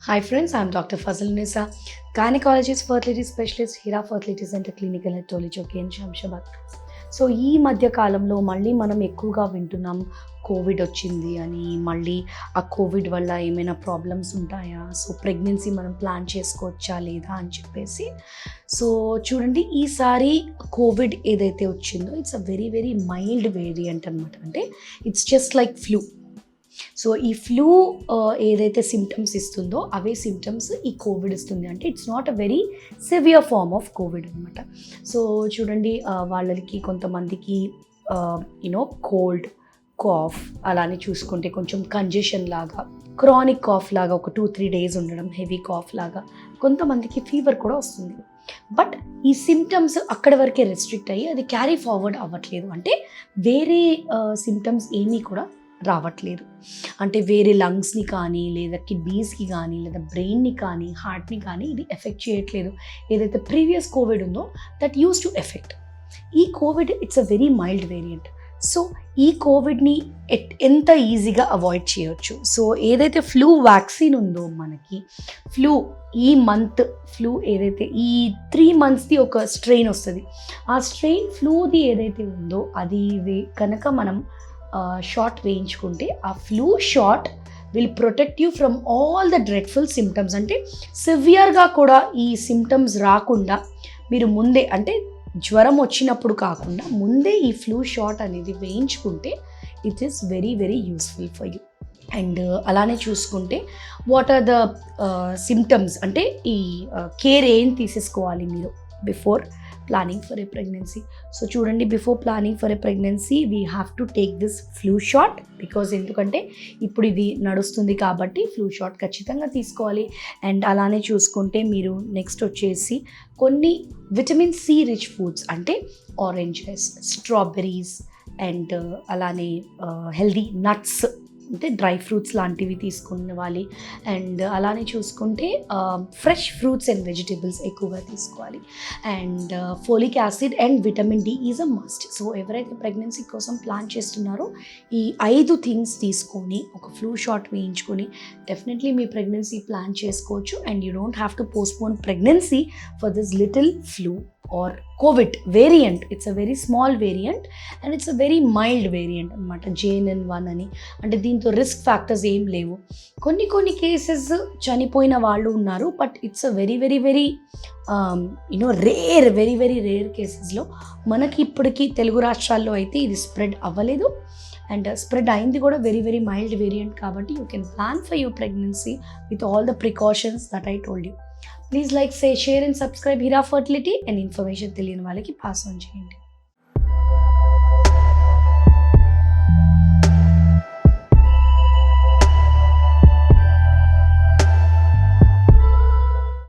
Hi friends, I'm Dr. Fazil Nisa, gynecologist, fertility specialist, Hira Fertility Center, Clinical at Tolichoki in Shamshabad. So ఈ మధ్య కాలంలో మళ్ళీ మనం ఎక్కువగా వింటున్నాం కోవిడ్ వచ్చింది అని, మళ్ళీ ఆ కోవిడ్ వల్ల ఏమైనా ప్రాబ్లమ్స్ ఉంటాయా, సో ప్రెగ్నెన్సీ మనం ప్లాన్ చేసుకోవచ్చా లేదా అని చెప్పేసి. సో చూడండి, ఈసారి కోవిడ్ ఏదైతే వచ్చిందో it's a very very mild variant అనమాట. అంటే it's just like flu. So ఈ ఫ్లూ ఏదైతే సిమ్టమ్స్ ఇస్తుందో అవే సిమ్టమ్స్ ఈ కోవిడ్ ఇస్తుంది. అంటే it's not a very severe form of Covid అనమాట. సో చూడండి, వాళ్ళకి కొంతమందికి కోల్డ్, కాఫ్, అలానే చూసుకుంటే కొంచెం కంజెషన్ లాగా, క్రానిక్ కాఫ్ లాగా ఒక 2-3 days ఉండడం, హెవీ కాఫ్ లాగా, కొంతమందికి ఫీవర్ కూడా వస్తుంది. బట్ ఈ సిమ్టమ్స్ అక్కడి వరకే రెస్ట్రిక్ట్ అయ్యి అది క్యారీ ఫార్వర్డ్ అవ్వట్లేదు. అంటే వేరే సిమ్టమ్స్ ఏమీ కూడా రావట్లేదు. అంటే వేరే లంగ్స్ని కానీ, లేదా కిడ్నీస్కి కానీ, లేదా బ్రెయిన్ని కానీ, హార్ట్ని కానీ ఇది ఎఫెక్ట్ చేయట్లేదు. ఏదైతే ప్రీవియస్ కోవిడ్ ఉందో దట్ యూస్ టు ఎఫెక్ట్. ఈ Covid it's a very mild variant. So ఈ కోవిడ్ని ఎంత ఈజీగా అవాయిడ్ చేయొచ్చు. సో ఏదైతే ఫ్లూ వ్యాక్సిన్ ఉందో మనకి, ఈ మంత్ ఫ్లూ ఏదైతే ఈ 3 monthsది ఒక స్ట్రెయిన్ వస్తుంది. ఆ స్ట్రెయిన్ ఫ్లూది ఏదైతే ఉందో అది కనుక మనం షాట్ వేయించుకుంటే ఆ flu shot will protect you from all the dreadful symptoms. అంటే సివియర్గా కూడా ఈ సిమ్టమ్స్ రాకుండా మీరు ముందే, అంటే జ్వరం వచ్చినప్పుడు కాకుండా ముందే ఈ ఫ్లూ షాట్ అనేది వేయించుకుంటే it is very very useful for you. And అలానే చూసుకుంటే వాట్ ఆర్ ద సిమ్టమ్స్, అంటే ఈ కేర్ ఏం తీసేసుకోవాలి మీరు before planning for a pregnancy. So చూడండి, before planning for a pregnancy we have to take this flu shot. Because ఎందుకంటే ఇప్పుడు ఇది నడుస్తుంది కాబట్టి ఫ్లూ షాట్ ఖచ్చితంగా తీసుకోవాలి. అండ్ అలానే చూసుకుంటే మీరు నెక్స్ట్ వచ్చేసి కొన్ని విటమిన్ సి రిచ్ ఫుడ్స్, అంటే ఆరెంజెస్, స్ట్రాబెర్రీస్, అండ్ అలానే హెల్దీ నట్స్, అంటే డ్రై ఫ్రూట్స్ లాంటివి తీసుకోవాలి. అండ్ అలానే చూసుకుంటే ఫ్రెష్ ఫ్రూట్స్ అండ్ వెజిటేబుల్స్ ఎక్కువగా తీసుకోవాలి. And folic acid and vitamin D is a must. So ఎవరైతే ప్రెగ్నెన్సీ కోసం ప్లాన్ చేస్తున్నారో ఈ 5 థింగ్స్ తీసుకొని ఒక ఫ్లూ షాట్ వేయించుకొని డెఫినెట్లీ మీ ప్రెగ్నెన్సీ ప్లాన్ చేసుకోవచ్చు. And you don't have to postpone pregnancy for this little flu or Covid variant. It's a very small variant and it's a very mild variant అనమాట, JN1 అని. అంటే దీంతో risk factors ఏం లేవు. కొన్ని cases చనిపోయిన వాళ్ళు ఉన్నారు, but it's a very very very very very rare కేసెస్లో. మనకి ఇప్పటికీ తెలుగు రాష్ట్రాల్లో అయితే ఇది స్ప్రెడ్ అవ్వలేదు. అండ్ స్ప్రెడ్ అయింది కూడా వెరీ వెరీ మైల్డ్ వేరియంట్ కాబట్టి you can plan for your pregnancy with all the precautions that I told you. Please like, share and subscribe Hira fertility. And information తెలియని వాళ్ళకి పాస్ ఆన్ చేయండి.